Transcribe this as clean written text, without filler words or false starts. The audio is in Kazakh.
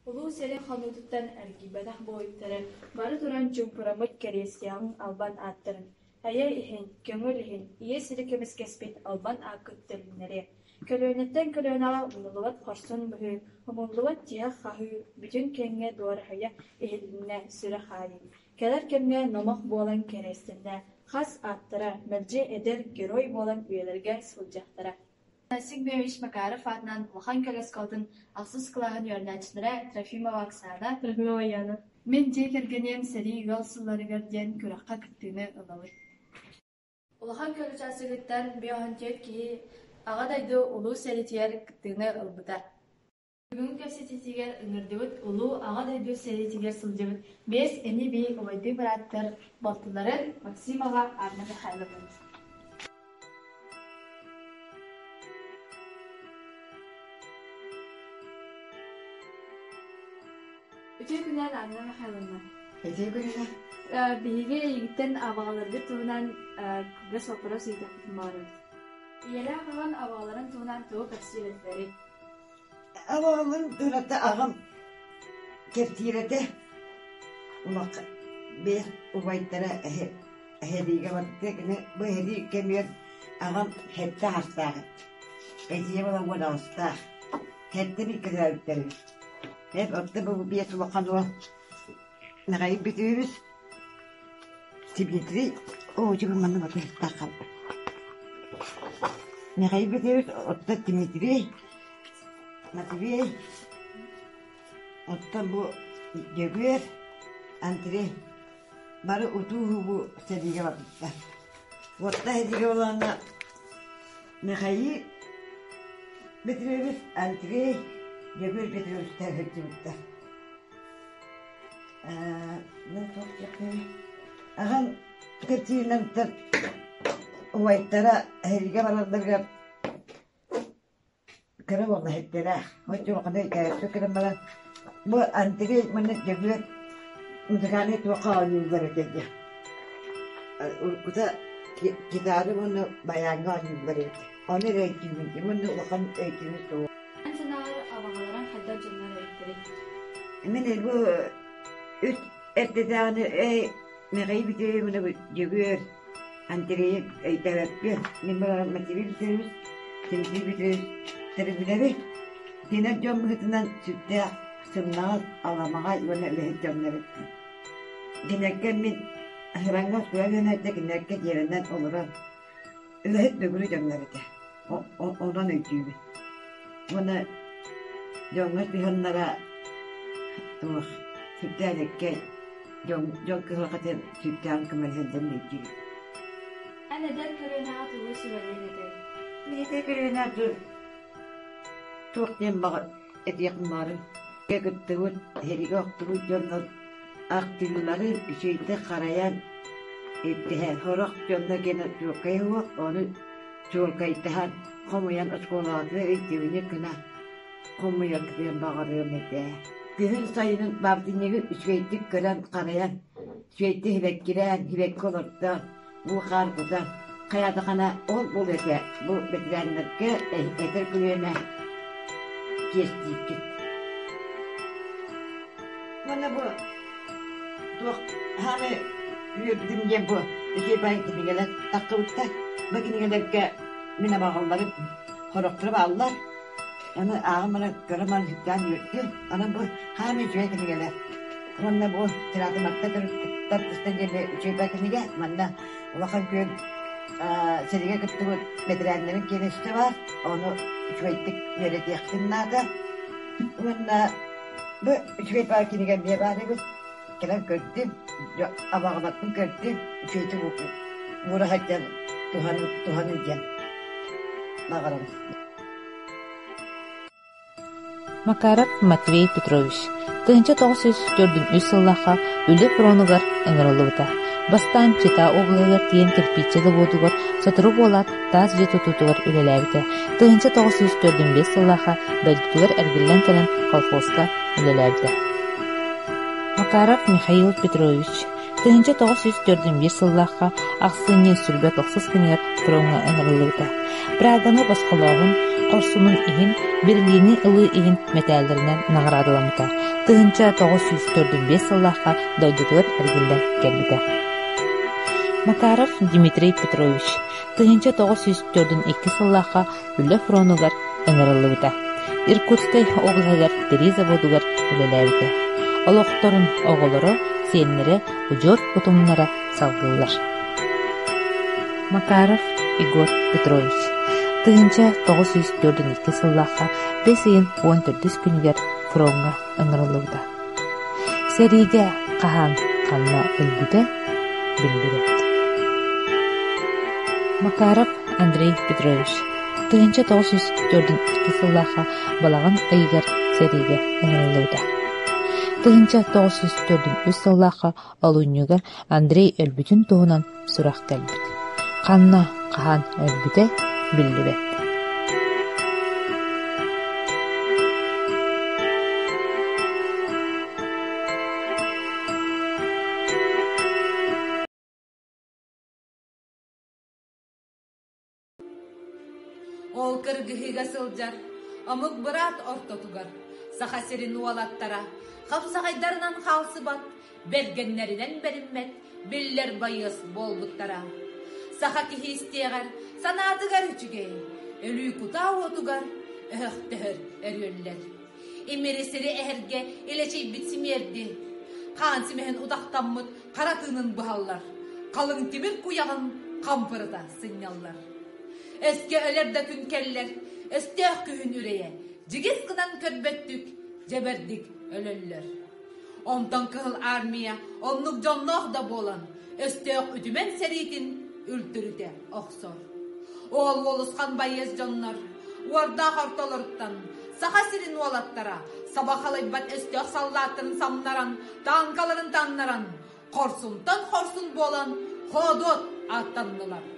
Улуу сэрэ ханутуттан аргибатах бойтары бары туран чумпурамыт кэрестиягын албан аттарын. Ая ихин, көңүл ихин, ие сири кемескеспит албан аккыттырыннары. Көлөнеттен көлөнала умулуат хорсон бүхү, умулуат тиях хахы, бүтүн кеңге дуархая ихилинне сүрэ хайын. Келер кемге номох болан кэрестинне, хас аттара, мэлжи эдер герой болан үелерге сылжақтара. Насик Бевич Макаров атынан Лохан Көлескалтын ақсыз қылағын өрнәчінірі Трофимова Оксана. Трофимова Яна. Мен жек ергенен сәрі ғалсыларығыр ден көраққа күттіні ұлауыр. Лохан Көлесігіттен бейохан тет кейі ағадайды ұлу сәрітер күттіні ұлбыта. Бүгін көпсететігер үңірдігіт ұлу ағадайды сәрітігер сылжығыт. Бес әне бей ұлайды біраттыр балтыларын Максимова Арнады Хайлығын. Üçe günden Anna Mihайловна. Üçe günden. Bihiga yigitten abağalarga tuğunan kıbrıs vaporos yigitten varız. Yere kalan abağaların tuğunan tuğu kapsiyeletleri. Abağaların tuğunatta ağam kertirete ulaq bir ubaytara hediye vardı. Bu hediye kemiyor ağam hette hastağı. Hediye olan bu da hastağı. Hette bir kızartları. Hep orada bu bir sulakan o. Nagayip bitiyoruz. Tibiyetri o cıbırmanın orada takal. Nagayip bitiyoruz orada Dimitri. Matvi. Orada bu Göbür. Antri. Barı utuğu bu seriye vakıtta. Orada hediye olanla nagayip bitiriyoruz. Antri. Göbür bitiriyoruz terhekçimizde. Ne çok yakın. Ağam kırçıyla tutar. Uvaytlara heriye vararlar. Kırım oldu hetlere. Hoşçu vakada hikayesi kırım bana. Bu antiri bana göbür. Müzikane tuvağa yüzleri dedi. Urkuda gitarı bunu bayanğa yüzleri. Onu renkçimiz. Bunu vakan renkçimiz tuvağa. Men bu üç ettiğini meğayı bitiyor bunu görüyor. Anteriye terapi ne var materi bitiriyoruz. Temizliği bitiriyoruz. Terapileri. Diğer cümletinden sütte sınavı alamağa yönelik cümleler. Dinlerken min herhangi bir yönetmek dinlerken yerinden olurum. Öyle böyle cümleler de. Ondan ötüyor. Buna Jonga tihanlara tuh süttelikke jong kehakatan süttean kemerhendan biji. Neden körünağa tuğu sürelerinde? Neden körünağa tuh tembak etiyakmarın. Kekuttuğut herigoktuğut jonga aktilleri şeyde karayan ettihen horak jonga gene çokayuak onu çokaytahan komayan askolatı ettiğini kına. Komu yakıyan bağırıyor mede. Gühün sayının babdinleri üsveytik gören karayan, üsveytik hivek olurdu, bu karbudan. Kayadakana ol bul ete, bu betirenlerke eter kuyuna kestik git. Bana bu, hani yürüdüm diye bu, ben gibi gelir, takıvıkta, bakın gelirke mine bağırları horokturup alırlar. Onu ağımına görümen hütten yürüttü. Onun bu hami cüvekini gelir. Onunla bu tiratı maktadır. Tartıştan geldi cüvekini gel. Onunla vakın gün seriye kıttığı bedirenlerin genişti var. Onu cüvektik yöre diyektinladı. Onunla bu cüvekini gelmeye bari bu. Gelen gördüm. Avağılattım gördüm. Cüvekti vura haccan tuhanı diyen. Bağırım. Макаров Матвей Петрович. 1904 сыллаха үлі пронугар ыңырылыбыта. Бастан чита облыгар тиен кирпичелі бодугар сотыру болат таз же тутутугар үлеләбіті. 1904 сыллаха байдутугар әргілен кәлін колхозка үлеләбіті. Макаров Михаил Петрович. 1904 сыллаха ақсыне сүрбет оқсыз кінер пронуга ыңырылыбыта. Праганы басқалағын Корсунун иһин, Берлини ылы иһин металлеринен наградыламыта. тыгынча 904 сыллаха дойдутугар эргилден келбите. Макаров Дмитрий Петрович тыгынча 904 сыллаха үле фронугар ыңырылыбыта. Иркутской областагар тери заводугар үлеләбите. Олохторун оголоро сеннере ужор утумнара салгылар. Макаров Игорь Петрович тыгынча 904 сыллаха 5-14 күнүгер фронга ыңырылыбыта. Сериге кахан канна өлбүтө билдирет. Макаров Андрей Петрович тыгынча 904 сыллаха балаган ыйгар сериге ыңырылыбыта. Тыгынча 904 сыллаха алунюгар Андрей өлбүтүн туунан сурак келбит. Канна кахан өлбүтө билдирет. Ол кыргыхыга сылжар, амык бырат ортотугар, сахасерин уалаттара, хапсағайдарынан қалсыбат, бергеннеринен бериммет, биллер байыз болбуттара. Саха кихи истегар, санатыгар үчүгей, өлүй кута отугар, өқтігір өрөллер. Имересері әхерге елечей бітсімерді, қансымehen удақтаммыт қаратынын бұхаллар, қалың темір куяғын қампырыда сыняллар. Эске өлерді күн келлер, өстеқ күйін үрейе, жигіз қынан көрбеттік, жебердік өлөллер. Онтан кығыл армия, оннық жоннақ да болан, өстеқ үдімен серейтін үлтіріде оқсор. Ол олысқан байыз жоннар, уарда қартолырттан, саха сирин уалаттара, сабақалай бат өстеқ саллатын самнаран, танкаларын таннаран, қорсунтан қорсун болан, ходот аттаннылар.